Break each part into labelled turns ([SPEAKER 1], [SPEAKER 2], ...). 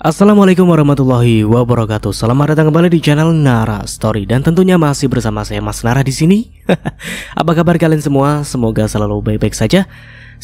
[SPEAKER 1] Assalamualaikum warahmatullahi wabarakatuh. Selamat datang kembali di channel Nara Story dan tentunya masih bersama saya Mas Nara di sini. Apa kabar kalian semua? Semoga selalu baik-baik saja.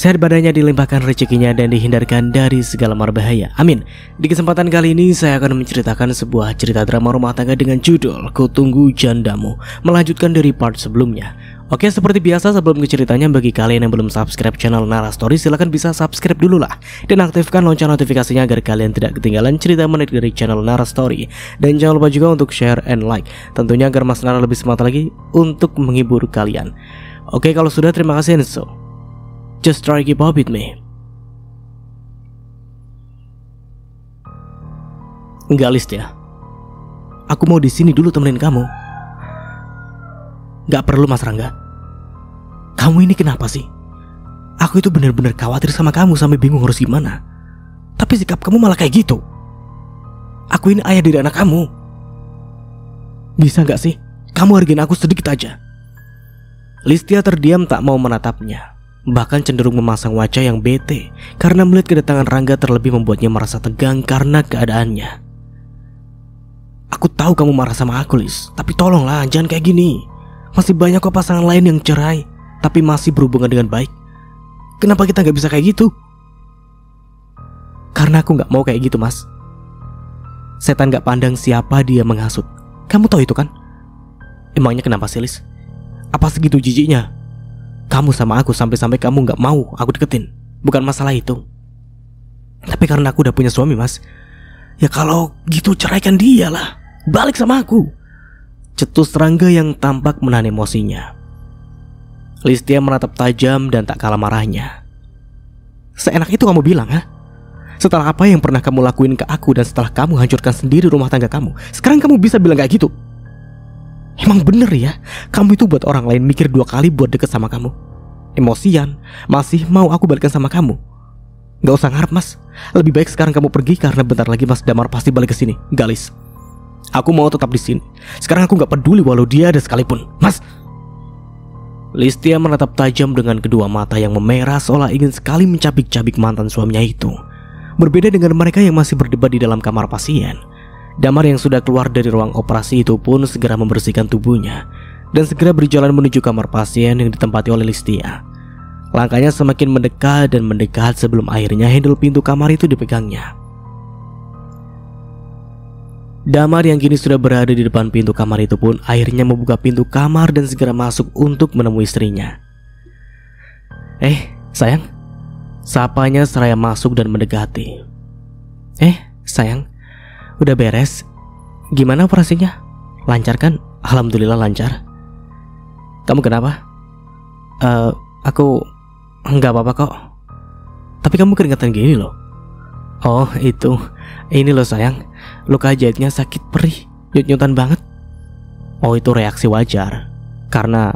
[SPEAKER 1] Sehat badannya, dilimpahkan rezekinya dan dihindarkan dari segala mara bahaya. Amin. Di kesempatan kali ini saya akan menceritakan sebuah cerita drama rumah tangga dengan judul Kutunggu Jandamu, melanjutkan dari part sebelumnya. Oke, seperti biasa sebelum ke ceritanya, bagi kalian yang belum subscribe channel Nara Story, silahkan bisa subscribe dulu lah dan aktifkan lonceng notifikasinya agar kalian tidak ketinggalan cerita menarik dari channel Nara Story. Dan jangan lupa juga untuk share and like, tentunya agar Mas Nara lebih semangat lagi untuk menghibur kalian. Oke, kalau sudah, terima kasih, and so just try keep up with me. Enggak, List ya, aku mau di sini dulu temenin kamu. Gak perlu, Mas Rangga. Kamu ini kenapa sih? Aku itu benar-benar khawatir sama kamu sampai bingung harus gimana. Tapi sikap kamu malah kayak gitu. Aku ini ayah dari anak kamu. Bisa gak sih kamu hargain aku sedikit aja? Listia terdiam tak mau menatapnya, bahkan cenderung memasang wajah yang bete karena melihat kedatangan Rangga terlebih membuatnya merasa tegang karena keadaannya. Aku tahu kamu marah sama aku, Lis, tapi tolonglah jangan kayak gini. Masih banyak kok pasangan lain yang cerai tapi masih berhubungan dengan baik. Kenapa kita gak bisa kayak gitu? Karena aku gak mau kayak gitu, Mas. Setan gak pandang siapa dia menghasut. Kamu tahu itu kan? Emangnya kenapa sih, Lis? Apa segitu jijiknya kamu sama aku sampai-sampai kamu gak mau aku deketin? Bukan masalah itu. Tapi karena aku udah punya suami, Mas. Ya kalau gitu ceraikan dia lah. Balik sama aku, cetus Rangga yang tampak menahan emosinya. Listia menatap tajam dan tak kalah marahnya. Seenak itu kamu bilang, ha? Setelah apa yang pernah kamu lakuin ke aku dan setelah kamu hancurkan sendiri rumah tangga kamu, sekarang kamu bisa bilang kayak gitu? Emang bener ya, kamu itu buat orang lain mikir dua kali buat deket sama kamu. Emosian, masih mau aku balikan sama kamu? Gak usah ngarep, Mas. Lebih baik sekarang kamu pergi karena bentar lagi Mas Damar pasti balik ke sini. Galis, aku mau tetap di sini. Sekarang aku gak peduli walau dia ada sekalipun, Mas. Listia menatap tajam dengan kedua mata yang memerah seolah ingin sekali mencabik-cabik mantan suaminya itu. Berbeda dengan mereka yang masih berdebat di dalam kamar pasien, Damar yang sudah keluar dari ruang operasi itu pun segera membersihkan tubuhnya dan segera berjalan menuju kamar pasien yang ditempati oleh Listia. Langkahnya semakin mendekat dan mendekat sebelum akhirnya handle pintu kamar itu dipegangnya. Damar yang kini sudah berada di depan pintu kamar itu pun akhirnya membuka pintu kamar dan segera masuk untuk menemui istrinya. Sayang, sapanya seraya masuk dan mendekati. Sayang, udah beres? Gimana operasinya? Lancar kan? Alhamdulillah lancar. Kamu kenapa? Aku nggak apa-apa kok. Tapi kamu keringetan gini loh. Oh itu, ini loh sayang, luka jahitnya sakit perih, nyut-nyutan banget. Oh itu reaksi wajar, karena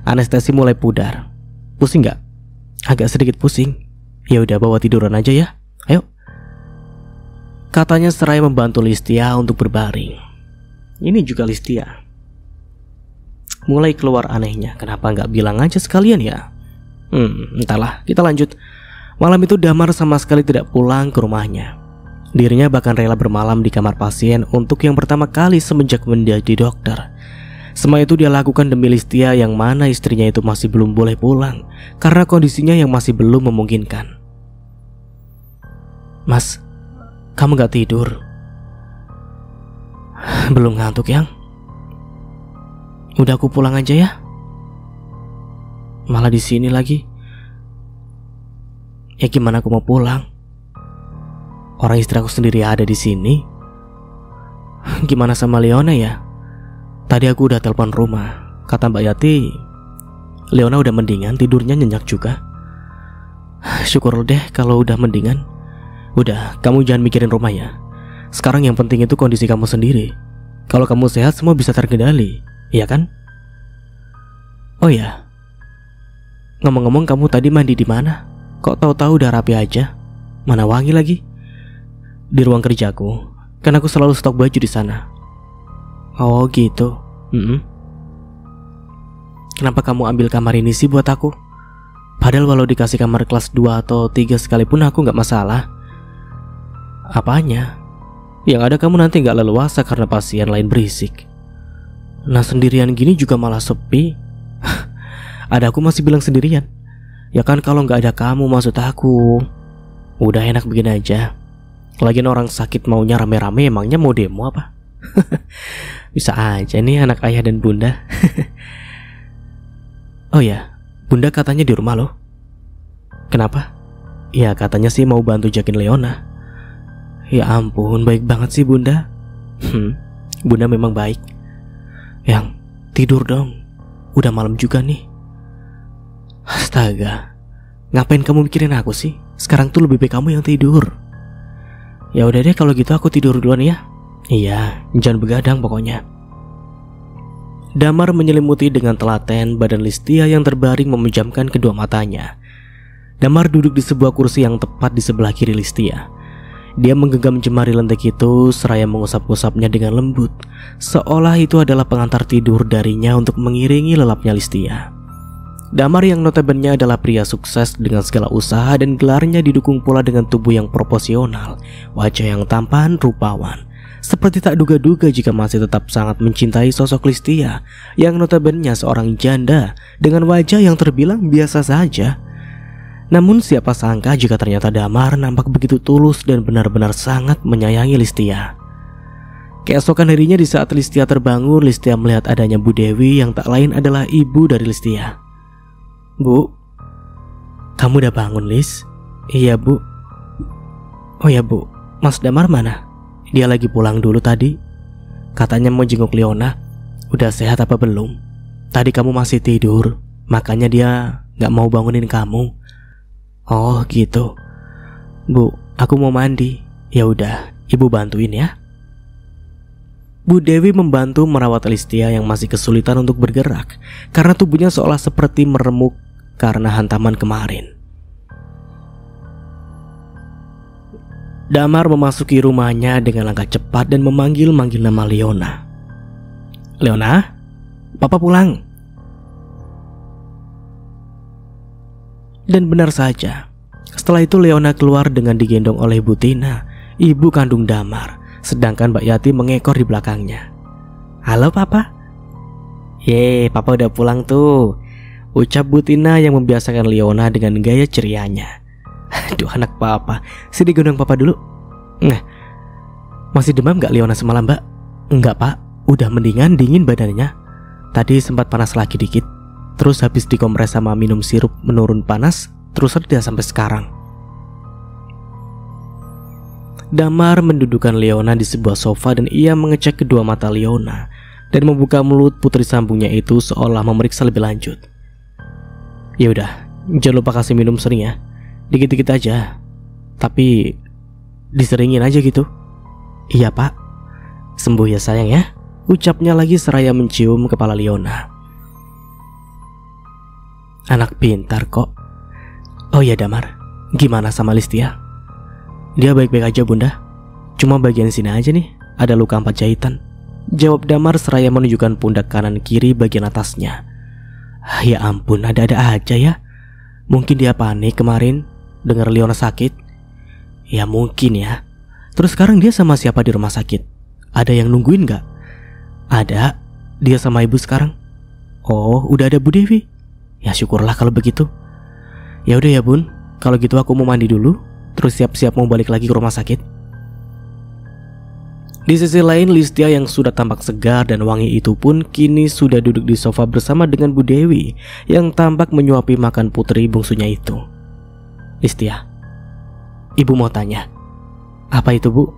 [SPEAKER 1] anestesi mulai pudar. Pusing nggak? Agak sedikit pusing. Ya udah bawa tiduran aja ya, ayo. Katanya seraya membantu Listia untuk berbaring. Ini juga Listia mulai keluar anehnya, kenapa nggak bilang aja sekalian ya? Entahlah, kita lanjut. Malam itu Damar sama sekali tidak pulang ke rumahnya. Dirinya bahkan rela bermalam di kamar pasien untuk yang pertama kali semenjak menjadi dokter. Semua itu dia lakukan demi Listia yang mana istrinya itu masih belum boleh pulang karena kondisinya yang masih belum memungkinkan. Mas, kamu gak tidur? Belum ngantuk yang? Udah aku pulang aja ya. Malah di sini lagi. Ya gimana aku mau pulang? Orang istri aku sendiri ada di sini. Gimana sama Leona ya? Tadi aku udah telepon rumah. Kata Mbak Yati, Leona udah mendingan, tidurnya nyenyak juga. Syukur deh kalau udah mendingan. Udah, kamu jangan mikirin rumah ya. Sekarang yang penting itu kondisi kamu sendiri. Kalau kamu sehat semua bisa terkendali, iya kan? Oh ya, ngomong-ngomong kamu tadi mandi di mana? Kok tahu-tahu udah rapi aja? Mana wangi lagi? Di ruang kerjaku, kan aku selalu stok baju di sana. Oh gitu. Kenapa kamu ambil kamar ini sih buat aku? Padahal walau dikasih kamar kelas 2 atau 3 sekalipun aku gak masalah. Apanya? Yang ada kamu nanti gak leluasa karena pasien lain berisik. Nah sendirian gini juga malah sepi. Ada aku masih bilang sendirian. Ya kan kalau gak ada kamu maksud aku. Udah enak begini aja. Lagian orang sakit maunya rame-rame, emangnya mau demo apa? Bisa aja nih anak ayah dan bunda. Oh ya, bunda katanya di rumah loh. Kenapa? Ya katanya sih mau bantu jakin Leona. Ya ampun, baik banget sih bunda. Bunda memang baik. Yang tidur dong. Udah malam juga nih. Astaga, ngapain kamu mikirin aku sih? Sekarang tuh lebih baik kamu yang tidur. Ya udah deh kalau gitu aku tidur duluan ya. Iya, jangan begadang pokoknya. Damar menyelimuti dengan telaten badan Listia yang terbaring memejamkan kedua matanya. Damar duduk di sebuah kursi yang tepat di sebelah kiri Listia. Dia menggenggam jemari lentik itu seraya mengusap-usapnya dengan lembut, seolah itu adalah pengantar tidur darinya untuk mengiringi lelapnya Listia. Damar yang notabene adalah pria sukses dengan segala usaha dan gelarnya didukung pula dengan tubuh yang proporsional, wajah yang tampan, rupawan. Seperti tak duga-duga jika masih tetap sangat mencintai sosok Listia yang notabene seorang janda dengan wajah yang terbilang biasa saja. Namun siapa sangka jika ternyata Damar nampak begitu tulus dan benar-benar sangat menyayangi Listia. Keesokan harinya di saat Listia terbangun, Listia melihat adanya Bu Dewi yang tak lain adalah ibu dari Listia. Bu, kamu udah bangun Lis? Iya bu. Oh ya bu, Mas Damar mana? Dia lagi pulang dulu tadi. Katanya mau jenguk Leona. Udah sehat apa belum? Tadi kamu masih tidur, makanya dia gak mau bangunin kamu. Oh gitu. Bu, aku mau mandi. Ya udah, ibu bantuin ya. Bu Dewi membantu merawat Listia yang masih kesulitan untuk bergerak karena tubuhnya seolah seperti meremuk karena hantaman kemarin. Damar memasuki rumahnya dengan langkah cepat dan memanggil-manggil nama Leona. Leona, Papa pulang. Dan benar saja, setelah itu Leona keluar dengan digendong oleh Bu Tina, ibu kandung Damar, sedangkan Mbak Yati mengekor di belakangnya. Halo Papa. Yeay, Papa udah pulang tuh, ucap Bu Tina yang membiasakan Leona dengan gaya cerianya. Aduh anak Papa, sini gendong Papa dulu. Nah, masih demam gak Leona semalam Mbak? Enggak Pak, udah mendingan, dingin badannya. Tadi sempat panas lagi dikit, terus habis dikompres sama minum sirup menurun panas, terus reda sampai sekarang. Damar mendudukkan Leona di sebuah sofa dan ia mengecek kedua mata Leona dan membuka mulut putri sambungnya itu seolah memeriksa lebih lanjut. Ya udah, jangan lupa kasih minum sering ya. Dikit-dikit aja. Tapi diseringin aja gitu. Iya Pak. Sembuh ya sayang ya, ucapnya lagi seraya mencium kepala Leona. Anak pintar kok. Oh ya Damar, gimana sama Listia? Dia baik-baik aja bunda. Cuma bagian sini aja nih, ada luka 4 jahitan, jawab Damar seraya menunjukkan pundak kanan kiri bagian atasnya. Ya ampun, ada-ada aja ya. Mungkin dia panik kemarin dengar Leona sakit. Ya mungkin ya. Terus sekarang dia sama siapa di rumah sakit? Ada yang nungguin gak? Ada, dia sama ibu sekarang. Oh, udah ada Bu Dewi. Ya syukurlah kalau begitu. Ya udah ya bun, kalau gitu aku mau mandi dulu, terus siap-siap mau balik lagi ke rumah sakit. Di sisi lain, Listia yang sudah tampak segar dan wangi itu pun kini sudah duduk di sofa bersama dengan Bu Dewi yang tampak menyuapi makan putri bungsunya itu. Listia, ibu mau tanya. Apa itu bu?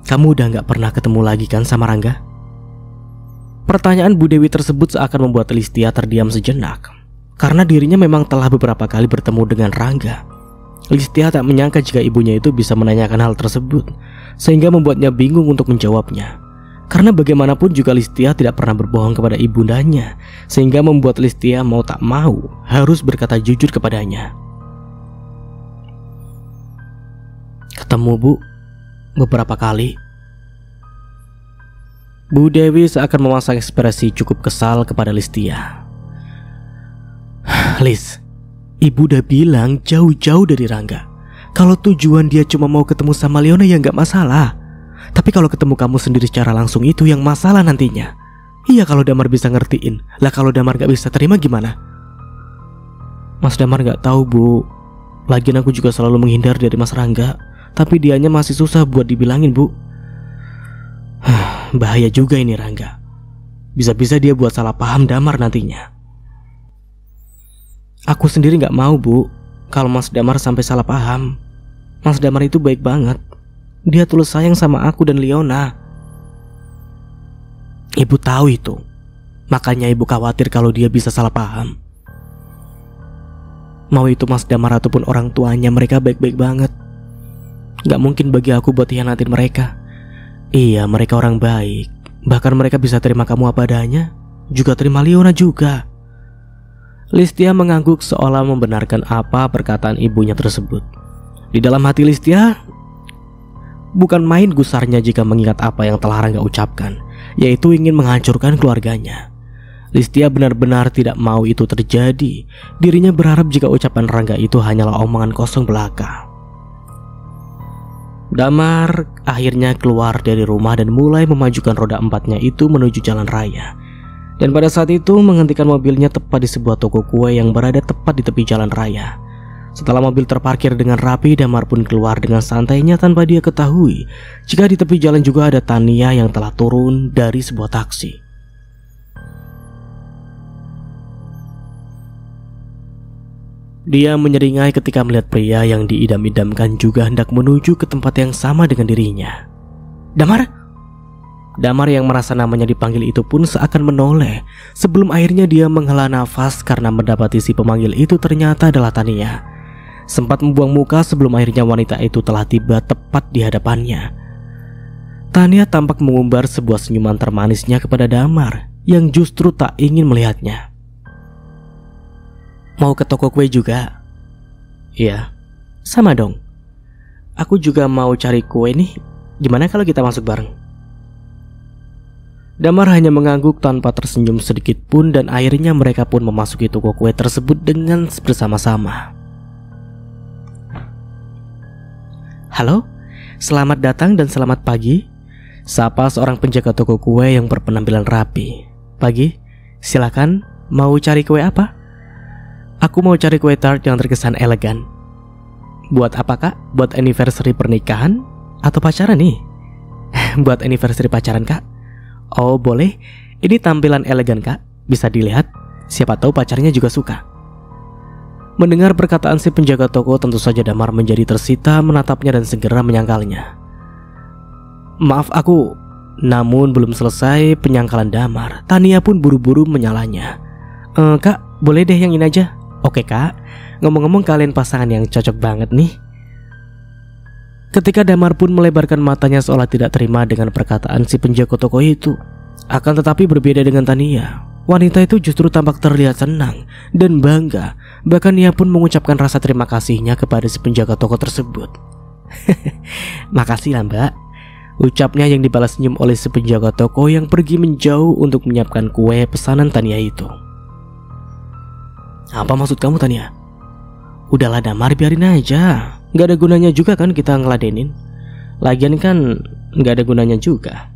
[SPEAKER 1] Kamu udah gak pernah ketemu lagi kan sama Rangga? Pertanyaan Bu Dewi tersebut seakan membuat Listia terdiam sejenak, karena dirinya memang telah beberapa kali bertemu dengan Rangga. Listia tak menyangka jika ibunya itu bisa menanyakan hal tersebut, sehingga membuatnya bingung untuk menjawabnya. Karena bagaimanapun juga Listia tidak pernah berbohong kepada ibundanya, sehingga membuat Listia mau tak mau harus berkata jujur kepadanya. Ketemu bu, beberapa kali. Bu Dewi seakan memasang ekspresi cukup kesal kepada Listia. Lis, ibu udah bilang jauh-jauh dari Rangga Kalau tujuan dia cuma mau ketemu sama Leona ya nggak masalah. Tapi kalau ketemu kamu sendiri secara langsung itu yang masalah nantinya. Iya kalau Damar bisa ngertiin. Lah kalau Damar gak bisa terima gimana? Mas Damar gak tahu bu. Lagian aku juga selalu menghindar dari Mas Rangga. Tapi dianya masih susah buat dibilangin bu. Bahaya juga ini Rangga. Bisa-bisa dia buat salah paham Damar nantinya. Aku sendiri gak mau bu kalau Mas Damar sampai salah paham. Mas Damar itu baik banget. Dia tulus sayang sama aku dan Leona. Ibu tahu itu. Makanya ibu khawatir kalau dia bisa salah paham. Mau itu Mas Damar ataupun orang tuanya, mereka baik-baik banget. Gak mungkin bagi aku buat hianatin mereka. Iya, mereka orang baik. Bahkan mereka bisa terima kamu apa adanya, juga terima Leona juga. Listia mengangguk seolah membenarkan apa perkataan ibunya tersebut. Di dalam hati Listia bukan main gusarnya jika mengingat apa yang telah Rangga ucapkan, yaitu ingin menghancurkan keluarganya. Listia benar-benar tidak mau itu terjadi. Dirinya berharap jika ucapan Rangga itu hanyalah omongan kosong belaka. Damar akhirnya keluar dari rumah dan mulai memajukan roda empatnya itu menuju jalan raya. Dan pada saat itu menghentikan mobilnya tepat di sebuah toko kue yang berada tepat di tepi jalan raya. Setelah mobil terparkir dengan rapi, Damar pun keluar dengan santainya tanpa dia ketahui jika di tepi jalan juga ada Tania yang telah turun dari sebuah taksi. Dia menyeringai ketika melihat pria yang diidam-idamkan juga hendak menuju ke tempat yang sama dengan dirinya. Damar? Damar yang merasa namanya dipanggil itu pun seakan menoleh sebelum akhirnya dia menghela nafas karena mendapati si pemanggil itu ternyata adalah Tania. Sempat membuang muka sebelum akhirnya wanita itu telah tiba tepat di hadapannya. Tania tampak mengumbar sebuah senyuman termanisnya kepada Damar yang justru tak ingin melihatnya. Mau ke toko kue juga? Iya, sama dong. Aku juga mau cari kue nih. Gimana kalau kita masuk bareng? Damar hanya mengangguk tanpa tersenyum sedikit pun dan akhirnya mereka pun memasuki toko kue tersebut dengan bersama-sama. Halo, selamat datang dan selamat pagi. Sapa seorang penjaga toko kue yang berpenampilan rapi. Pagi, silakan. Mau cari kue apa? Aku mau cari kue tart yang terkesan elegan. Buat apa kak? Buat anniversary pernikahan? Atau pacaran nih? Buat anniversary pacaran kak? Oh boleh, ini tampilan elegan kak. Bisa dilihat, siapa tahu pacarnya juga suka. Mendengar perkataan si penjaga toko, tentu saja Damar menjadi tersita menatapnya dan segera menyangkalnya. Maaf aku. Namun belum selesai penyangkalan Damar, Tania pun buru-buru menyalahnya. Kak, boleh deh yang ini aja. Oke kak, ngomong-ngomong kalian pasangan yang cocok banget nih. Ketika Damar pun melebarkan matanya seolah tidak terima dengan perkataan si penjaga toko itu. Akan tetapi berbeda dengan Tania, wanita itu justru tampak terlihat senang dan bangga. Bahkan ia pun mengucapkan rasa terima kasihnya kepada si penjaga toko tersebut. Makasih lah mbak, ucapnya yang dibalas senyum oleh si penjaga toko yang pergi menjauh untuk menyiapkan kue pesanan Tania itu. Apa maksud kamu Tania? Udahlah Damar, biarin aja. Gak ada gunanya juga kan kita ngeladenin. Lagian kan gak ada gunanya juga.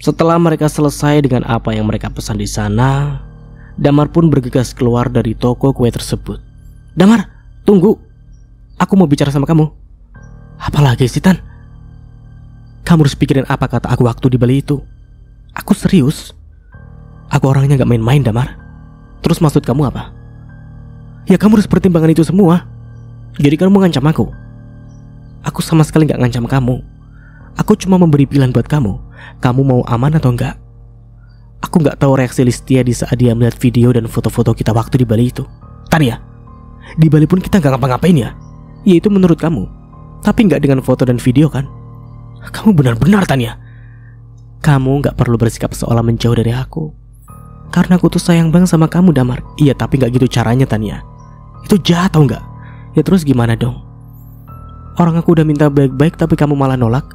[SPEAKER 1] Setelah mereka selesai dengan apa yang mereka pesan di sana, Damar pun bergegas keluar dari toko kue tersebut. Damar, tunggu. Aku mau bicara sama kamu. Apalagi sih Tan? Kamu harus pikirin apa kata aku waktu di Bali itu. Aku serius. Aku orangnya gak main-main Damar. Terus maksud kamu apa? Ya kamu harus pertimbangkan itu semua. Jadi kamu mengancam aku? Aku sama sekali gak ngancam kamu. Aku cuma memberi pilihan buat kamu. Kamu mau aman atau enggak? Aku gak tahu reaksi Listia di saat dia melihat video dan foto-foto kita waktu di Bali itu. Tania, di Bali pun kita gak ngapa-ngapain ya? Ya itu menurut kamu. Tapi gak dengan foto dan video kan? Kamu benar-benar Tania. Kamu gak perlu bersikap seolah menjauh dari aku. Karena aku tuh sayang banget sama kamu Damar. Iya tapi gak gitu caranya Tania. Itu jahat tau gak? Ya terus gimana dong? Orang aku udah minta baik-baik tapi kamu malah nolak.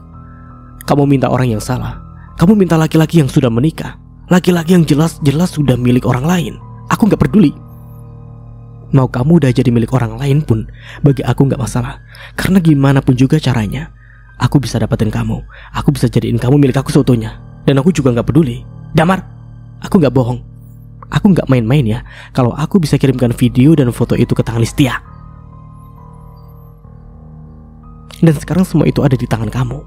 [SPEAKER 1] Kamu minta orang yang salah. Kamu minta laki-laki yang sudah menikah. Laki-laki yang jelas-jelas sudah milik orang lain. Aku gak peduli. Mau kamu udah jadi milik orang lain pun bagi aku gak masalah. Karena gimana pun juga caranya, aku bisa dapetin kamu. Aku bisa jadiin kamu milik aku seutuhnya. Dan aku juga gak peduli. Damar, aku gak bohong. Aku gak main-main ya kalau aku bisa kirimkan video dan foto itu ke tangan Listia. Dan sekarang semua itu ada di tangan kamu.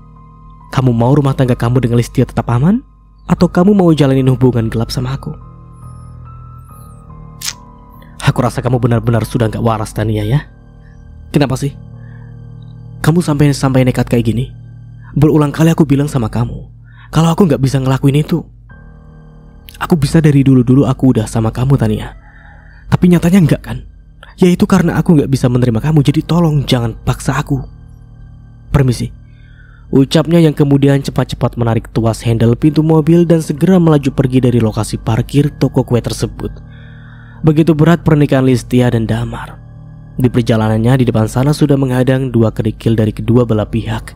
[SPEAKER 1] Kamu mau rumah tangga kamu dengan Listia tetap aman? Atau kamu mau jalanin hubungan gelap sama aku? Aku rasa kamu benar-benar sudah gak waras, Tania ya. Kenapa sih? Kamu sampai nekat kayak gini? Berulang kali aku bilang sama kamu kalau aku gak bisa ngelakuin itu. Aku bisa dari dulu aku udah sama kamu, Tania. Tapi nyatanya enggak kan? Yaitu karena aku gak bisa menerima kamu. Jadi tolong jangan paksa aku. Permisi, ucapnya yang kemudian cepat-cepat menarik tuas handle pintu mobil dan segera melaju pergi dari lokasi parkir toko kue tersebut. Begitu berat pernikahan Listia dan Damar. Di perjalanannya di depan sana sudah menghadang dua kerikil dari kedua belah pihak.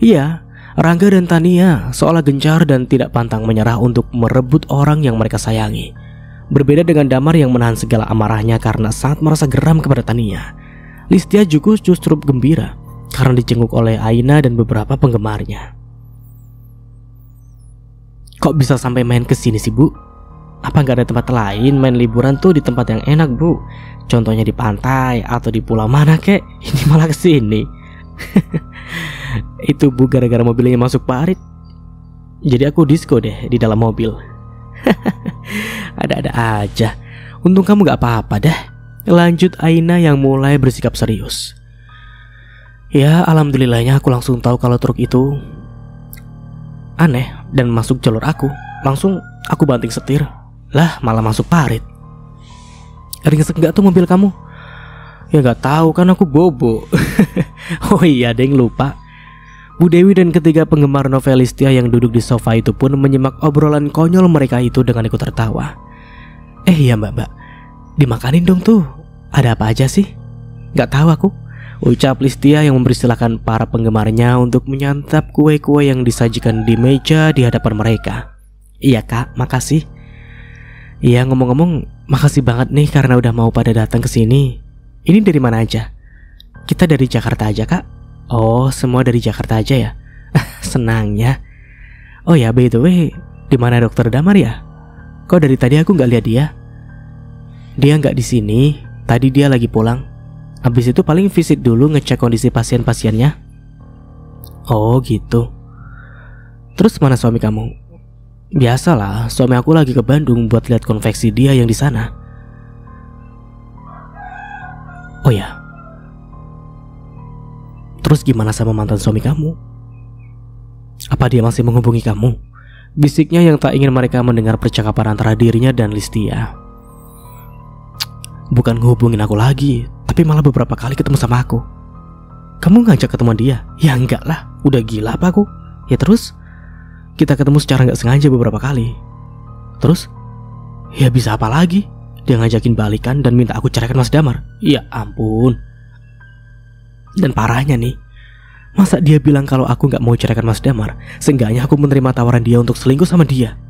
[SPEAKER 1] Iya, Rangga dan Tania seolah gencar dan tidak pantang menyerah untuk merebut orang yang mereka sayangi. Berbeda dengan Damar yang menahan segala amarahnya karena sangat merasa geram kepada Tania. Listia juga justru gembira karena dijenguk oleh Aina dan beberapa penggemarnya. Kok bisa sampai main kesini sih, Bu? Apa nggak ada tempat lain main liburan tuh di tempat yang enak, Bu? Contohnya di pantai atau di pulau mana kek? Ini malah kesini. Itu, Bu, gara-gara mobilnya masuk parit. Jadi aku disco deh di dalam mobil. Ada-ada aja. Untung kamu gak apa-apa dah. Lanjut Aina yang mulai bersikap serius. Ya, alhamdulillahnya aku langsung tahu kalau truk itu aneh dan masuk jalur aku. Langsung aku banting setir. Lah, malah masuk parit. Ringsek gak tuh mobil kamu? Ya gak tahu kan aku bobo. Oh iya, deng, lupa. Bu Dewi dan ketiga penggemar novel Listia yang duduk di sofa itu pun menyimak obrolan konyol mereka itu dengan ikut tertawa. Iya mbak, dimakanin dong tuh. Ada apa aja sih? Gak tahu aku, ucap Listia yang mempersilahkan para penggemarnya untuk menyantap kue-kue yang disajikan di meja di hadapan mereka. Iya kak, makasih. Iya, ngomong-ngomong, makasih banget nih karena udah mau pada datang ke sini. Ini dari mana aja? Kita dari Jakarta aja kak. Oh, semua dari Jakarta aja ya? Senangnya. Oh ya, by the way, di mana Dokter Damar ya? Kok dari tadi aku nggak lihat dia? Dia nggak di sini. Tadi dia lagi pulang. Habis itu paling visit dulu ngecek kondisi pasien-pasiennya. Oh gitu. Terus mana suami kamu? Biasalah, suami aku lagi ke Bandung buat lihat konveksi dia yang di sana. Oh ya. Terus gimana sama mantan suami kamu? Apa dia masih menghubungi kamu? Bisiknya yang tak ingin mereka mendengar percakapan antara dirinya dan Listia. Bukan ngehubungin aku lagi, tapi malah beberapa kali ketemu sama aku. Kamu ngajak ketemu dia? Ya enggak lah, udah gila apa aku? Ya terus? Kita ketemu secara gak sengaja beberapa kali. Terus? Ya bisa apa lagi? Dia ngajakin balikan dan minta aku ceraikan Mas Damar. Ya ampun. Dan parahnya nih, masa dia bilang kalau aku gak mau ceraikan Mas Damar, seenggaknya aku menerima tawaran dia untuk selingkuh sama dia.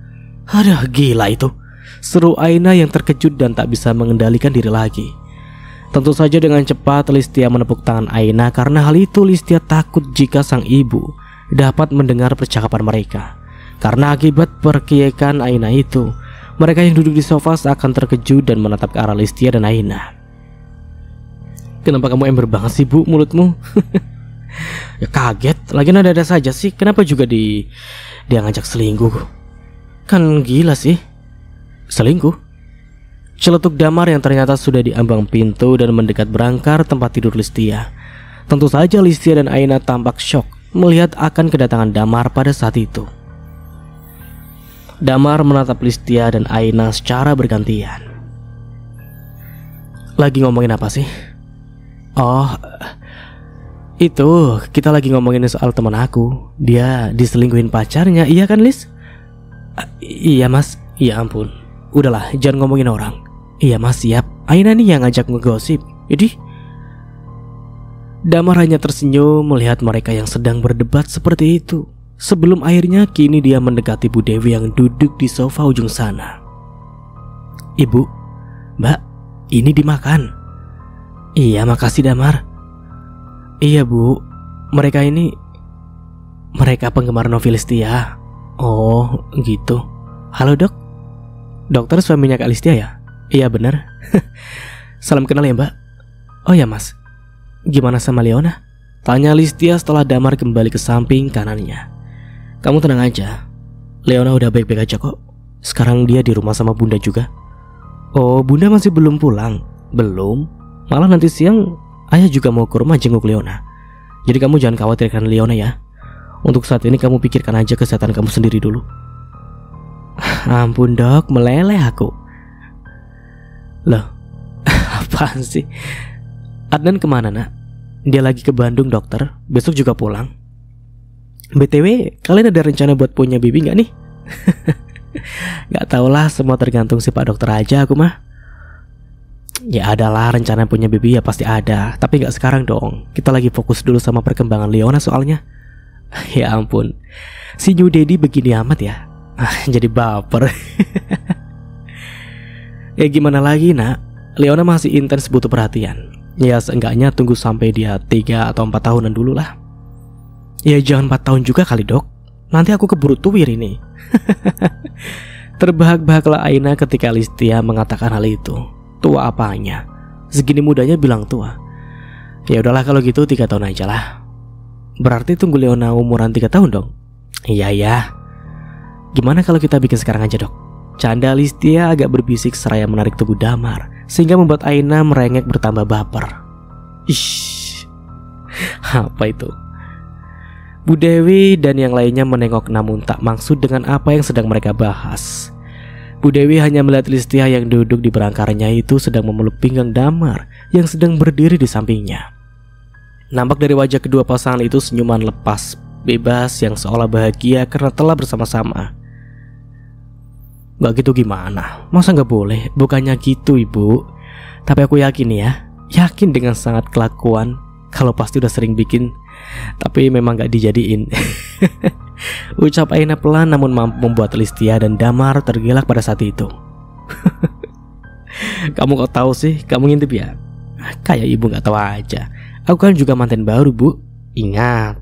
[SPEAKER 1] Aduh, gila itu, seru Aina yang terkejut dan tak bisa mengendalikan diri lagi. Tentu saja dengan cepat Listia menepuk tangan Aina karena hal itu Listia takut jika sang ibu dapat mendengar percakapan mereka. Karena akibat perkiekan Aina itu, mereka yang duduk di sofa seakan terkejut dan menatap ke arah Listia dan Aina. Kenapa kamu ember banget sih, Bu, mulutmu? Ya kaget, lagian ada-ada saja sih. Kenapa juga dia ngajak selingkuh? Kan gila sih. Selingkuh? Celetuk Damar yang ternyata sudah di ambang pintu dan mendekat berangkar tempat tidur Listia. Tentu saja Listia dan Aina tampak syok melihat akan kedatangan Damar pada saat itu. Damar menatap Listia dan Aina secara bergantian. Lagi ngomongin apa sih? Oh, itu kita lagi ngomongin soal teman aku. Dia diselingkuhin pacarnya, iya kan Lis? Iya mas, ya ampun. Udahlah, jangan ngomongin orang. Iya mas, siap. Aina nih yang ngajak ngegosip. Jadi Damar hanya tersenyum melihat mereka yang sedang berdebat seperti itu. Sebelum akhirnya kini dia mendekati Bu Dewi yang duduk di sofa ujung sana. Ibu, Mbak, ini dimakan. Iya, makasih Damar. Iya Bu, mereka penggemar novel Listia. Oh gitu. Halo dok, dokter suaminya Kak Listia ya? Iya benar. Salam kenal ya mbak. Oh ya mas, gimana sama Leona? Tanya Listia setelah Damar kembali ke samping kanannya. Kamu tenang aja, Leona udah baik-baik aja kok. Sekarang dia di rumah sama bunda juga. Oh, bunda masih belum pulang? Belum. Malah nanti siang ayah juga mau ke rumah jenguk Leona. Jadi kamu jangan khawatirkan Leona ya. Untuk saat ini kamu pikirkan aja kesehatan kamu sendiri dulu. Ampun dok, meleleh aku. Loh, apaan sih? Adnan kemana nak? Dia lagi ke Bandung dokter, besok juga pulang. BTW, kalian ada rencana buat punya baby gak nih? Gak tau lah, semua tergantung si Pak Dokter aja aku mah. Ya adalah rencana punya baby ya pasti ada, tapi gak sekarang dong. Kita lagi fokus dulu sama perkembangan Leona soalnya. Ya ampun, si New Daddy begini amat ya. Jadi baper. Ya gimana lagi nak, Leona masih intens butuh perhatian. Ya seenggaknya tunggu sampai dia 3 atau 4 tahunan dulu lah. Ya jangan 4 tahun juga kali dok, nanti aku keburu tuwir ini. Terbahak-bahaklah Aina ketika Listia mengatakan hal itu. Tua apanya, segini mudanya bilang tua. Ya udahlah kalau gitu 3 tahun aja lah. Berarti tunggu Leona umuran 3 tahun dong. Iya ya. Gimana kalau kita bikin sekarang aja dok? Canda Listia agak berbisik seraya menarik tubuh Damar, sehingga membuat Aina merengek bertambah baper. Ish, apa itu? Bu Dewi dan yang lainnya menengok namun tak maksud dengan apa yang sedang mereka bahas. Bu Dewi hanya melihat Listia yang duduk di berangkarnya itu sedang memeluk pinggang Damar yang sedang berdiri di sampingnya. Nampak dari wajah kedua pasangan itu senyuman lepas, bebas yang seolah bahagia karena telah bersama-sama. Gak gitu gimana? Masa gak boleh? Bukannya gitu ibu. Tapi aku yakin ya, yakin dengan sangat kelakuan. Kalau pasti udah sering bikin, tapi memang gak dijadiin. Ucap Aina pelan namun mampu membuat Listia dan Damar tergelak pada saat itu. Kamu kok tahu sih? Kamu ngintip ya? Kayak ibu gak tahu aja. Aku kan juga manten baru bu. Ingat,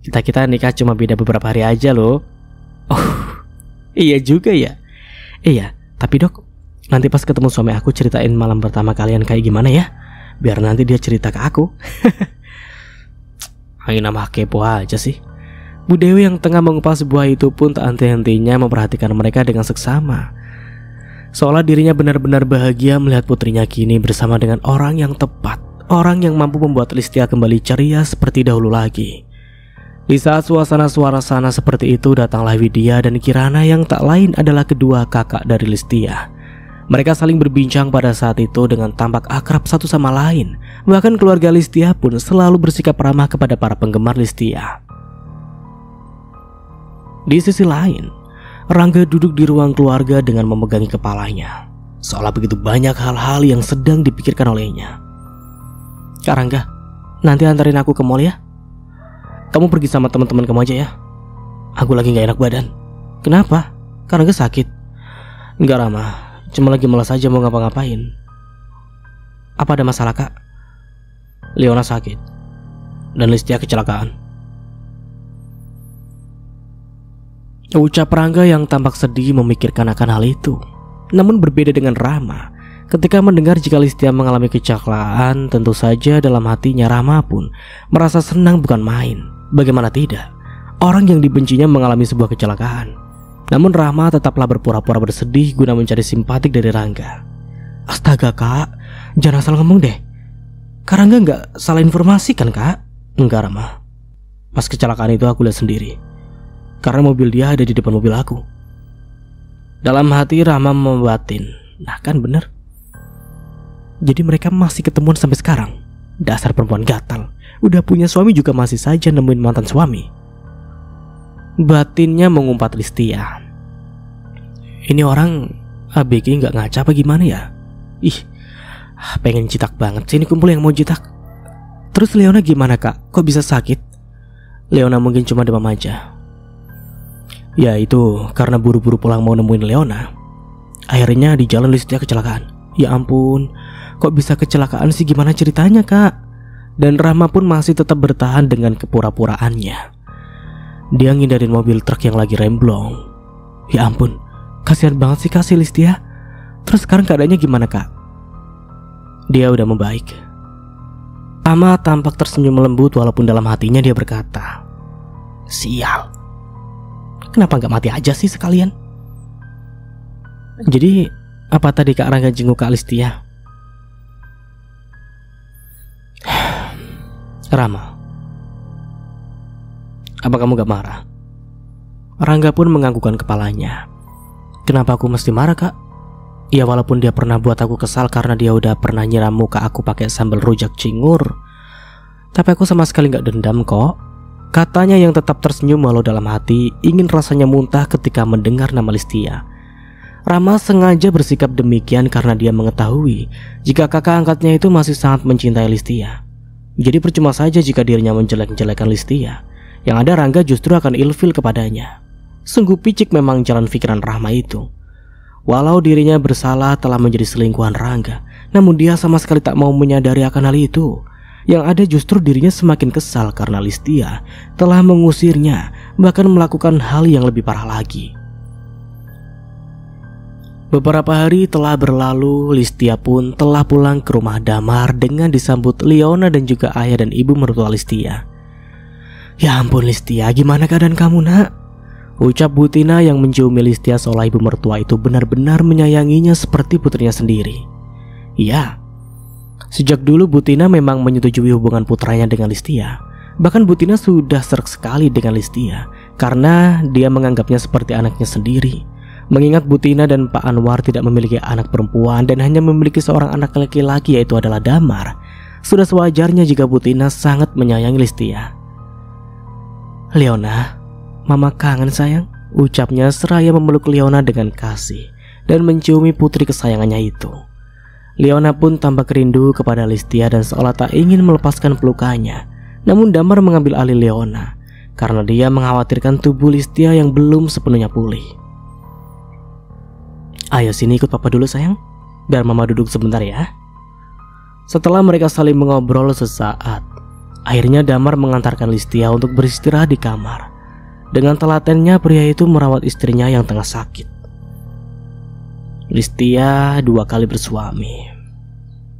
[SPEAKER 1] kita nikah cuma beda beberapa hari aja loh. Oh, iya juga ya. Iya, tapi dok, nanti pas ketemu suami aku ceritain malam pertama kalian kayak gimana ya. Biar nanti dia cerita ke aku. Aina mah kepo aja sih. Bu Dewi yang tengah mengupas buah itu pun tak henti-hentinya memperhatikan mereka dengan seksama. Seolah dirinya benar-benar bahagia melihat putrinya kini bersama dengan orang yang tepat. Orang yang mampu membuat Listia kembali ceria seperti dahulu lagi. Di saat suasana suasana seperti itu datanglah Widya dan Kirana yang tak lain adalah kedua kakak dari Listia. Mereka saling berbincang pada saat itu dengan tampak akrab satu sama lain. Bahkan keluarga Listia pun selalu bersikap ramah kepada para penggemar Listia. Di sisi lain, Rangga duduk di ruang keluarga dengan memegangi kepalanya. Seolah begitu banyak hal-hal yang sedang dipikirkan olehnya. Kak Rangga, nanti antarin aku ke mall ya. Kamu pergi sama teman-teman kamu aja ya. Aku lagi gak enak badan. Kenapa? Kak Rangga sakit? Enggak Rama, cuma lagi malas aja mau ngapa-ngapain. Apa ada masalah kak? Leona sakit dan Listia kecelakaan. Ucap Rangga yang tampak sedih memikirkan akan hal itu. Namun berbeda dengan Rama. Ketika mendengar jika Listia mengalami kecelakaan, tentu saja dalam hatinya Rama pun merasa senang bukan main. Bagaimana tidak? Orang yang dibencinya mengalami sebuah kecelakaan. Namun Rama tetaplah berpura-pura bersedih guna mencari simpatik dari Rangga. Astaga kak, jangan asal ngomong deh. Kak Rangga gak salah informasi kan kak? Enggak Rama. Pas kecelakaan itu aku lihat sendiri. Karena mobil dia ada di depan mobil aku. Dalam hati Rama membatin. Nah kan bener. Jadi mereka masih ketemuan sampai sekarang. Dasar perempuan gatal. Udah punya suami juga masih saja nemuin mantan suami. Batinnya mengumpat Listia. Ini orang ABG gak ngaca apa gimana ya? Ih, pengen jitak banget sih ini kumpul yang mau jitak. Terus Leona gimana kak? Kok bisa sakit? Leona mungkin cuma demam aja. Ya itu karena buru-buru pulang mau nemuin Leona. Akhirnya di jalan Listia kecelakaan. Ya ampun, kok bisa kecelakaan sih, gimana ceritanya kak? Dan Rahma pun masih tetap bertahan dengan kepura-puraannya. Dia ngindarin mobil truk yang lagi remblong. Ya ampun, kasihan banget sih kak si Listia. Terus sekarang keadaannya gimana kak? Dia udah membaik. Rahma tampak tersenyum lembut walaupun dalam hatinya dia berkata, sial, kenapa gak mati aja sih sekalian? Jadi apa tadi Kak Rangga jenguk Kak Listia? Rama, apa kamu gak marah? Rangga pun menganggukkan kepalanya. Kenapa aku mesti marah kak? Ya walaupun dia pernah buat aku kesal karena dia udah pernah nyiram muka aku pakai sambal rujak cingur, tapi aku sama sekali gak dendam kok. Katanya yang tetap tersenyum walau dalam hati ingin rasanya muntah ketika mendengar nama Listia. Rama sengaja bersikap demikian karena dia mengetahui jika kakak angkatnya itu masih sangat mencintai Listia. Jadi percuma saja jika dirinya menjelek-jelekan Listia. Yang ada Rangga justru akan ilfil kepadanya. Sungguh picik memang jalan pikiran Rahma itu. Walau dirinya bersalah telah menjadi selingkuhan Rangga, namun dia sama sekali tak mau menyadari akan hal itu. Yang ada justru dirinya semakin kesal karena Listia telah mengusirnya, bahkan melakukan hal yang lebih parah lagi. Beberapa hari telah berlalu, Listia pun telah pulang ke rumah Damar dengan disambut Leona dan juga ayah dan ibu mertua Listia. Ya ampun Listia, gimana keadaan kamu nak? Ucap Bu Tina yang menciumi Listia seolah ibu mertua itu benar-benar menyayanginya seperti putrinya sendiri. Ya, sejak dulu Bu Tina memang menyetujui hubungan putranya dengan Listia. Bahkan Bu Tina sudah serak sekali dengan Listia karena dia menganggapnya seperti anaknya sendiri. Mengingat Bu Tina dan Pak Anwar tidak memiliki anak perempuan dan hanya memiliki seorang anak laki-laki yaitu adalah Damar, sudah sewajarnya jika Bu Tina sangat menyayangi Listia. Leona, mama kangen sayang, ucapnya seraya memeluk Leona dengan kasih dan menciumi putri kesayangannya itu. Leona pun tampak rindu kepada Listia dan seolah tak ingin melepaskan pelukannya. Namun Damar mengambil alih Leona karena dia mengkhawatirkan tubuh Listia yang belum sepenuhnya pulih. Ayo sini ikut papa dulu sayang, biar mama duduk sebentar ya. Setelah mereka saling mengobrol sesaat, akhirnya Damar mengantarkan Listia untuk beristirahat di kamar. Dengan telatennya pria itu merawat istrinya yang tengah sakit. Listia 2 kali bersuami,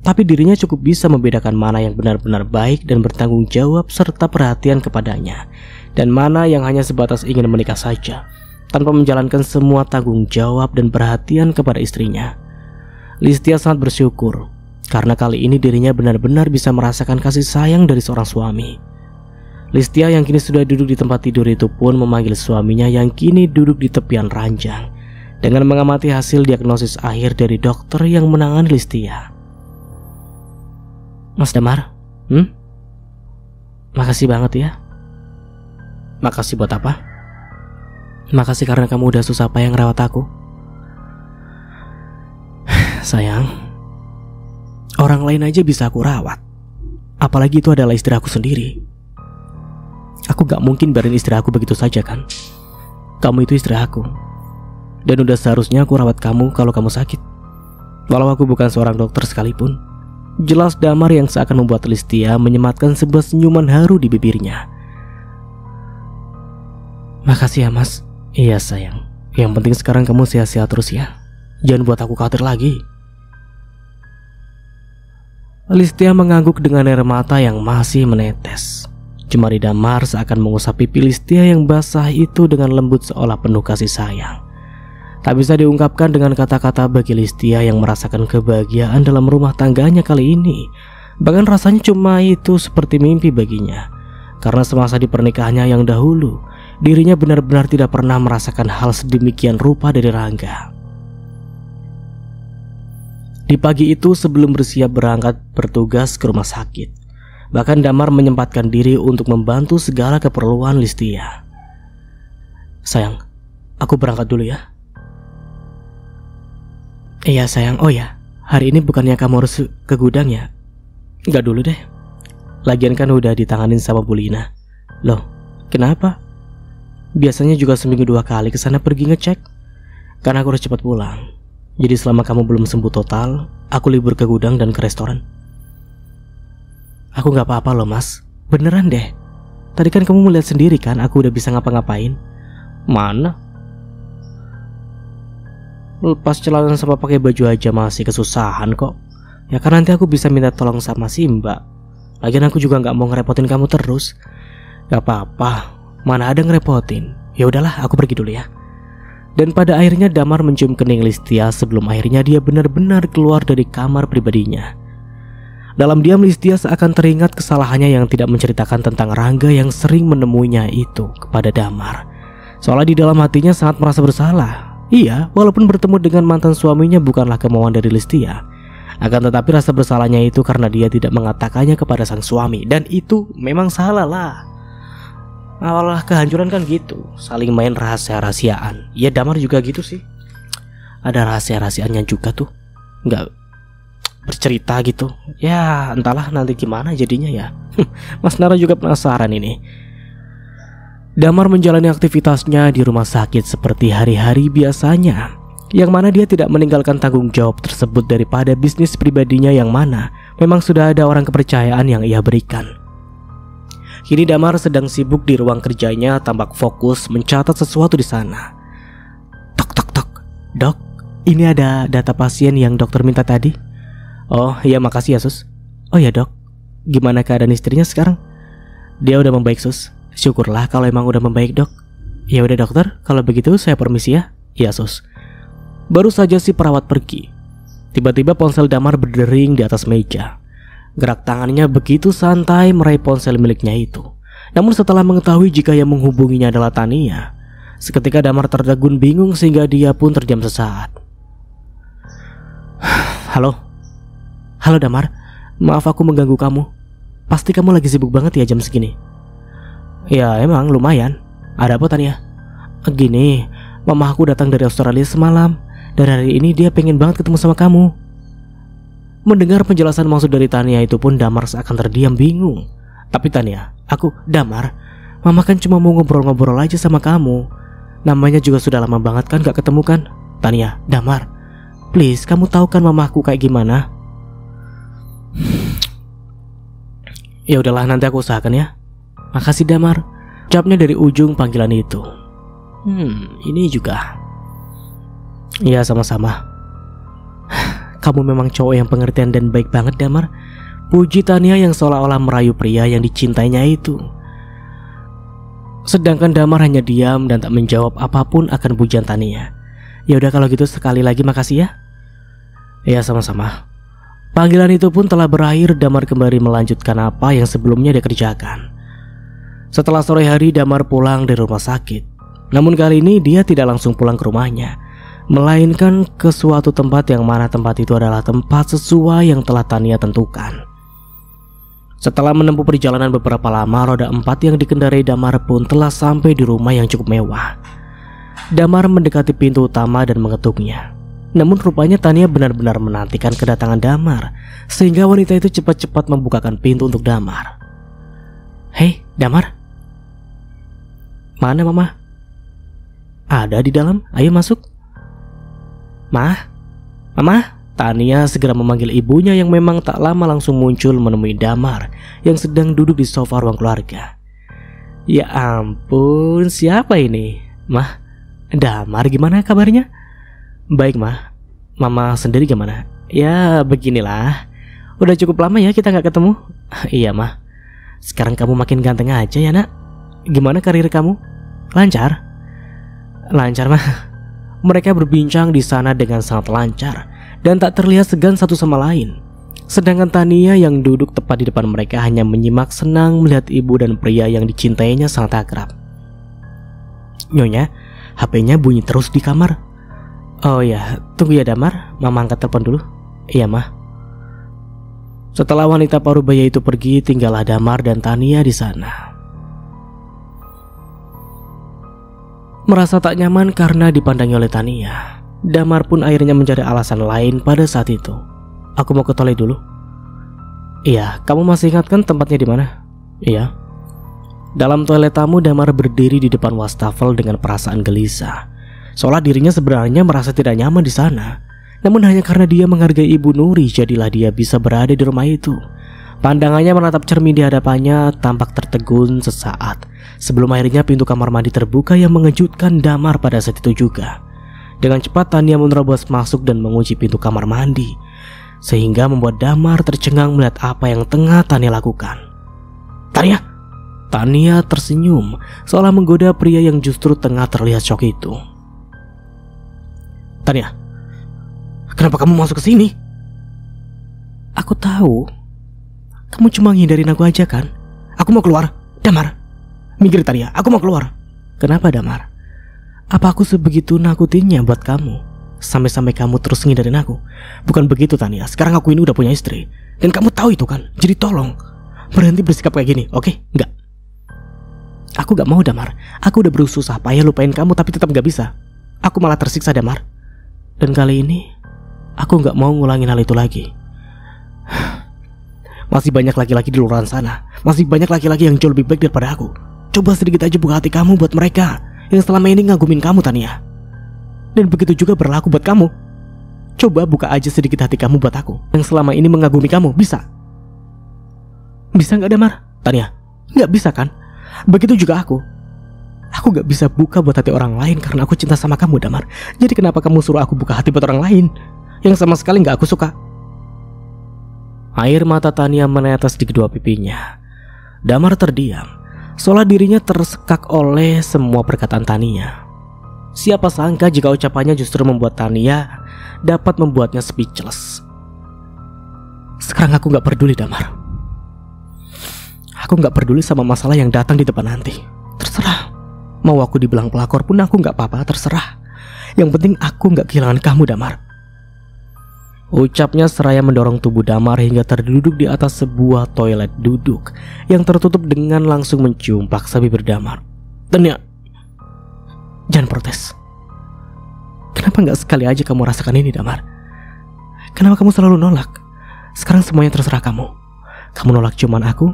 [SPEAKER 1] tapi dirinya cukup bisa membedakan mana yang benar-benar baik dan bertanggung jawab serta perhatian kepadanya, dan mana yang hanya sebatas ingin menikah saja tanpa menjalankan semua tanggung jawab dan perhatian kepada istrinya. Listia sangat bersyukur karena kali ini dirinya benar-benar bisa merasakan kasih sayang dari seorang suami. Listia yang kini sudah duduk di tempat tidur itu pun memanggil suaminya yang kini duduk di tepian ranjang dengan mengamati hasil diagnosis akhir dari dokter yang menangani Listia. Mas Damar, makasih banget ya. Makasih buat apa? Makasih karena kamu udah susah payah ngerawat aku. Sayang, orang lain aja bisa aku rawat, apalagi itu adalah istri aku sendiri. Aku gak mungkin biarin istri aku begitu saja kan. Kamu itu istri aku, dan udah seharusnya aku rawat kamu kalau kamu sakit. Walau aku bukan seorang dokter sekalipun. Jelas Damar yang seakan membuat Listia menyematkan sebuah senyuman haru di bibirnya. Makasih ya mas. Iya sayang, yang penting sekarang kamu sehat-sehat terus ya. Jangan buat aku khawatir lagi. Listia mengangguk dengan air mata yang masih menetes. Jemari Damar seakan mengusap pipi Listia yang basah itu dengan lembut seolah penuh kasih sayang. Tak bisa diungkapkan dengan kata-kata bagi Listia yang merasakan kebahagiaan dalam rumah tangganya kali ini. Bahkan rasanya cuma itu seperti mimpi baginya. Karena semasa di pernikahannya yang dahulu, dirinya benar-benar tidak pernah merasakan hal sedemikian rupa dari Rangga. Di pagi itu sebelum bersiap berangkat bertugas ke rumah sakit, bahkan Damar menyempatkan diri untuk membantu segala keperluan Listia. Sayang, aku berangkat dulu ya. Iya sayang, oh ya, hari ini bukannya kamu harus ke gudang ya? Enggak dulu deh. Lagian kan udah ditanganin sama Bu Lina. Loh, kenapa? Biasanya juga seminggu 2 kali kesana pergi ngecek. Karena aku harus cepat pulang. Jadi selama kamu belum sembuh total, aku libur ke gudang dan ke restoran. Aku gak apa-apa loh mas, beneran deh. Tadi kan kamu melihat sendiri kan aku udah bisa ngapa-ngapain. Mana? Lepas celana sama pakai baju aja masih kesusahan kok. Ya kan nanti aku bisa minta tolong sama si Mbak. Lagian aku juga gak mau ngerepotin kamu terus. Gak apa-apa, mana ada ngerepotin. Ya udahlah, aku pergi dulu ya. Dan pada akhirnya Damar mencium kening Listia sebelum akhirnya dia benar-benar keluar dari kamar pribadinya. Dalam diam Listia seakan teringat kesalahannya yang tidak menceritakan tentang Rangga yang sering menemuinya itu kepada Damar. Soalnya di dalam hatinya sangat merasa bersalah. Iya, walaupun bertemu dengan mantan suaminya bukanlah kemauan dari Listia, akan tetapi rasa bersalahnya itu karena dia tidak mengatakannya kepada sang suami. Dan itu memang salah lah. Awalah kehancuran kan gitu, saling main rahasia-rahasiaan. Ya Damar juga gitu sih. Ada rahasia-rahasiaannya juga tuh, nggak bercerita gitu. Ya entahlah nanti gimana jadinya ya. Mas Nara juga penasaran ini. Damar menjalani aktivitasnya di rumah sakit seperti hari-hari biasanya, yang mana dia tidak meninggalkan tanggung jawab tersebut daripada bisnis pribadinya yang mana memang sudah ada orang kepercayaan yang ia berikan. Kini Damar sedang sibuk di ruang kerjanya, tampak fokus mencatat sesuatu di sana. Tok tok tok. Dok, ini ada data pasien yang dokter minta tadi. Oh iya makasih ya sus. Oh ya dok, gimana keadaan istrinya sekarang? Dia udah membaik sus. Syukurlah kalau emang udah membaik dok. Ya udah dokter, kalau begitu saya permisi ya. Iya sus. Baru saja si perawat pergi, tiba-tiba ponsel Damar berdering di atas meja. Gerak tangannya begitu santai meraih ponsel miliknya itu. Namun setelah mengetahui jika yang menghubunginya adalah Tania, seketika Damar tertegun bingung sehingga dia pun terdiam sesaat. Halo? Halo Damar, maaf aku mengganggu kamu. Pasti kamu lagi sibuk banget ya jam segini. Ya emang lumayan. Ada apa Tania? Gini, mama aku datang dari Australia semalam, dan hari ini dia pengen banget ketemu sama kamu. Mendengar penjelasan maksud dari Tania itu pun Damar seakan terdiam bingung. Tapi Tania, Damar, mama kan cuma mau ngobrol-ngobrol aja sama kamu. Namanya juga sudah lama banget kan gak ketemu kan? Tania, Damar, please kamu tahu kan mama aku kayak gimana? Ya udahlah nanti aku usahakan ya. Makasih Damar, jawabnya dari ujung panggilan itu. Ini juga. Ya sama-sama. Kamu memang cowok yang pengertian dan baik banget Damar, puji Tania yang seolah-olah merayu pria yang dicintainya itu. Sedangkan Damar hanya diam dan tak menjawab apapun akan pujian Tania. Ya udah kalau gitu sekali lagi makasih ya. Ya sama-sama. Panggilan itu pun telah berakhir. Damar kembali melanjutkan apa yang sebelumnya dia kerjakan. Setelah sore hari Damar pulang dari rumah sakit. Namun kali ini dia tidak langsung pulang ke rumahnya, melainkan ke suatu tempat yang mana tempat itu adalah tempat sesuai yang telah Tania tentukan. Setelah menempuh perjalanan beberapa lama, roda 4 yang dikendarai Damar pun telah sampai di rumah yang cukup mewah. Damar mendekati pintu utama dan mengetuknya. Namun rupanya Tania benar-benar menantikan kedatangan Damar, sehingga wanita itu cepat-cepat membukakan pintu untuk Damar. Hei Damar, mana mama? Ada di dalam, ayo masuk. Mama. Tania segera memanggil ibunya yang memang tak lama langsung muncul menemui Damar yang sedang duduk di sofa ruang keluarga. Ya ampun, siapa ini? Mah, Damar gimana kabarnya? Baik mah, mama sendiri gimana? Ya beginilah, udah cukup lama ya kita gak ketemu. Iya mah, sekarang kamu makin ganteng aja ya nak. Gimana karir kamu? Lancar? Lancar mah. Mereka berbincang di sana dengan sangat lancar dan tak terlihat segan satu sama lain. Sedangkan Tania yang duduk tepat di depan mereka hanya menyimak senang melihat ibu dan pria yang dicintainya sangat akrab. Nyonya, HP-nya bunyi terus di kamar. Oh ya, tunggu ya Damar, mama angkat telepon dulu. Iya mah. Setelah wanita parubaya itu pergi, tinggallah Damar dan Tania di sana. Merasa tak nyaman karena dipandangi oleh Tania, Damar pun akhirnya mencari alasan lain pada saat itu. Aku mau ke toilet dulu. Iya, kamu masih ingat kan tempatnya di mana? Iya. Dalam toilet tamu, Damar berdiri di depan wastafel dengan perasaan gelisah. Seolah dirinya sebenarnya merasa tidak nyaman di sana. Namun hanya karena dia menghargai Ibu Nuri, jadilah dia bisa berada di rumah itu. Pandangannya menatap cermin di hadapannya tampak tertegun sesaat, sebelum akhirnya pintu kamar mandi terbuka yang mengejutkan Damar pada saat itu juga. Dengan cepat Tania menerobos masuk dan mengunci pintu kamar mandi, sehingga membuat Damar tercengang melihat apa yang tengah Tania lakukan. "Tania!" Tania tersenyum, seolah menggoda pria yang justru tengah terlihat syok itu. "Tania, kenapa kamu masuk ke sini?" "Aku tahu kamu cuma ngindarin aku aja kan? Aku mau keluar." "Damar, minggir Tania, aku mau keluar." "Kenapa Damar? Apa aku sebegitu nakutinnya buat kamu? Sampai-sampai kamu terus ngindarin aku?" "Bukan begitu Tania, sekarang aku ini udah punya istri. Dan kamu tahu itu kan, jadi tolong berhenti bersikap kayak gini, oke? Enggak. Aku gak mau Damar, aku udah berusaha payah lupain kamu tapi tetap gak bisa. Aku malah tersiksa Damar. Dan kali ini aku gak mau ngulangin hal itu lagi. Masih banyak laki-laki di luar sana, masih banyak laki-laki yang jauh lebih baik daripada aku. Coba sedikit aja buka hati kamu buat mereka yang selama ini ngagumin kamu Tania. Dan begitu juga berlaku buat kamu. Coba buka aja sedikit hati kamu buat aku yang selama ini mengagumi kamu. Bisa? Bisa gak Damar?" "Tania, gak bisa kan? Begitu juga aku. Aku gak bisa buka buat hati orang lain karena aku cinta sama kamu Damar. Jadi kenapa kamu suruh aku buka hati buat orang lain yang sama sekali gak aku suka?" Air mata Tania menetes di kedua pipinya. Damar terdiam, seolah dirinya tersekak oleh semua perkataan Tania. Siapa sangka jika ucapannya justru membuat Tania dapat membuatnya speechless. "Sekarang aku gak peduli Damar. Aku gak peduli sama masalah yang datang di depan nanti. Terserah. Mau aku dibilang pelakor pun aku gak apa-apa, terserah. Yang penting aku gak kehilangan kamu Damar." Ucapnya seraya mendorong tubuh Damar hingga terduduk di atas sebuah toilet duduk yang tertutup dengan langsung mencium paksa bibir Damar. "Tania, jangan protes. Kenapa gak sekali aja kamu rasakan ini Damar? Kenapa kamu selalu nolak? Sekarang semuanya terserah kamu. Kamu nolak ciuman aku,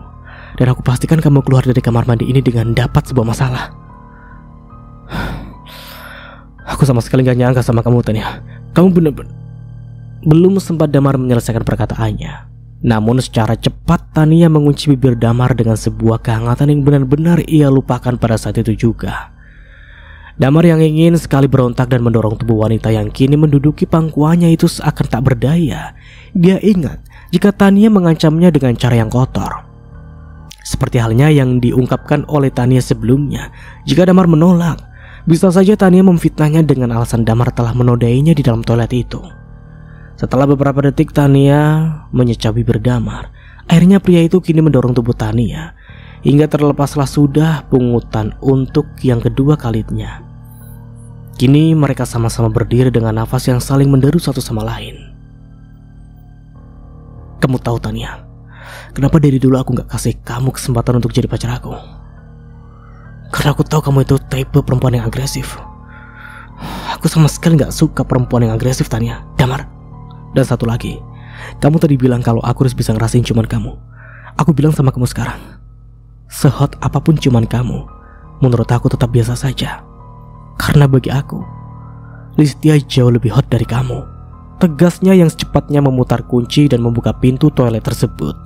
[SPEAKER 1] dan aku pastikan kamu keluar dari kamar mandi ini dengan dapat sebuah masalah." "Aku sama sekali gak nyangka sama kamu Tania. Kamu bener-bener..." Belum sempat Damar menyelesaikan perkataannya, namun secara cepat Tania mengunci bibir Damar dengan sebuah kehangatan yang benar-benar ia lupakan pada saat itu juga. Damar yang ingin sekali berontak dan mendorong tubuh wanita yang kini menduduki pangkuannya itu seakan tak berdaya. Dia ingat jika Tania mengancamnya dengan cara yang kotor, seperti halnya yang diungkapkan oleh Tania sebelumnya. Jika Damar menolak, bisa saja Tania memfitnahnya dengan alasan Damar telah menodainya di dalam toilet itu. Setelah beberapa detik Tania menyecap bibir Damar, akhirnya pria itu kini mendorong tubuh Tania hingga terlepaslah sudah pungutan untuk yang kedua kalinya. Kini mereka sama-sama berdiri dengan nafas yang saling menderu satu sama lain. "Kamu tahu Tania, kenapa dari dulu aku gak kasih kamu kesempatan untuk jadi pacar aku? Karena aku tahu kamu itu tipe perempuan yang agresif. Aku sama sekali gak suka perempuan yang agresif Tania, Damar. Dan satu lagi, kamu tadi bilang kalau aku harus bisa ngerasain ciuman kamu. Aku bilang sama kamu sekarang, sehot apapun ciuman kamu, menurut aku tetap biasa saja. Karena bagi aku, Listia jauh lebih hot dari kamu." Tegasnya yang secepatnya memutar kunci dan membuka pintu toilet tersebut.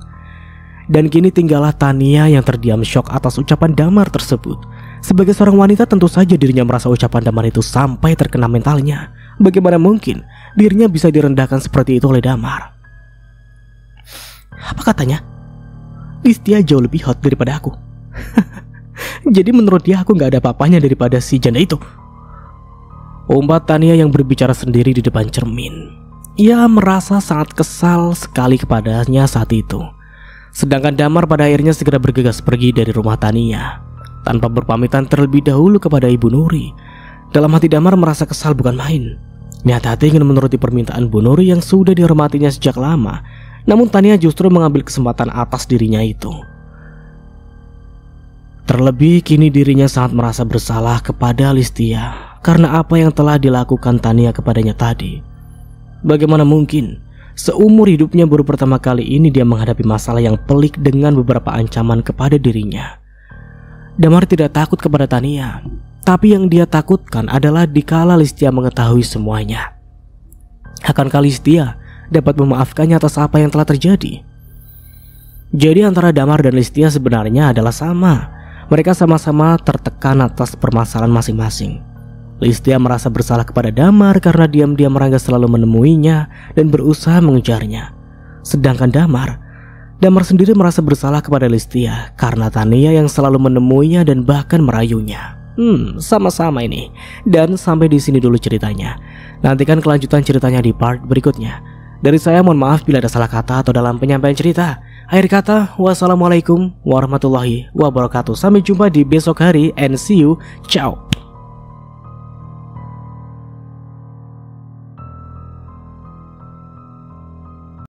[SPEAKER 1] Dan kini tinggallah Tania yang terdiam syok atas ucapan Damar tersebut. Sebagai seorang wanita tentu saja dirinya merasa ucapan Damar itu sampai terkena mentalnya. Bagaimana mungkin dirinya bisa direndahkan seperti itu oleh Damar? Apa katanya? Listia jauh lebih hot daripada aku. Jadi menurut dia aku gak ada apa-apanya daripada si janda itu. Umpat Tania yang berbicara sendiri di depan cermin. Ia merasa sangat kesal sekali kepadanya saat itu. Sedangkan Damar pada akhirnya segera bergegas pergi dari rumah Tania tanpa berpamitan terlebih dahulu kepada Ibu Nuri. Dalam hati Damar merasa kesal bukan main. Niat hati ingin menuruti permintaan Bu Nuri yang sudah dihormatinya sejak lama. Namun Tania justru mengambil kesempatan atas dirinya itu. Terlebih kini dirinya sangat merasa bersalah kepada Listia karena apa yang telah dilakukan Tania kepadanya tadi. Bagaimana mungkin seumur hidupnya baru pertama kali ini dia menghadapi masalah yang pelik dengan beberapa ancaman kepada dirinya. Damar tidak takut kepada Tania, tapi yang dia takutkan adalah dikala Listia mengetahui semuanya. Akankah Listia dapat memaafkannya atas apa yang telah terjadi? Jadi antara Damar dan Listia sebenarnya adalah sama. Mereka sama-sama tertekan atas permasalahan masing-masing. Listia merasa bersalah kepada Damar karena diam-diam Rangga selalu menemuinya dan berusaha mengejarnya. Sedangkan Damar sendiri merasa bersalah kepada Listia karena Tania yang selalu menemuinya dan bahkan merayunya. Sama-sama ini. Dan sampai di sini dulu ceritanya. Nantikan kelanjutan ceritanya di part berikutnya. Dari saya mohon maaf bila ada salah kata atau dalam penyampaian cerita. Akhir kata, wassalamualaikum warahmatullahi wabarakatuh. Sampai jumpa di besok hari and see you. Ciao.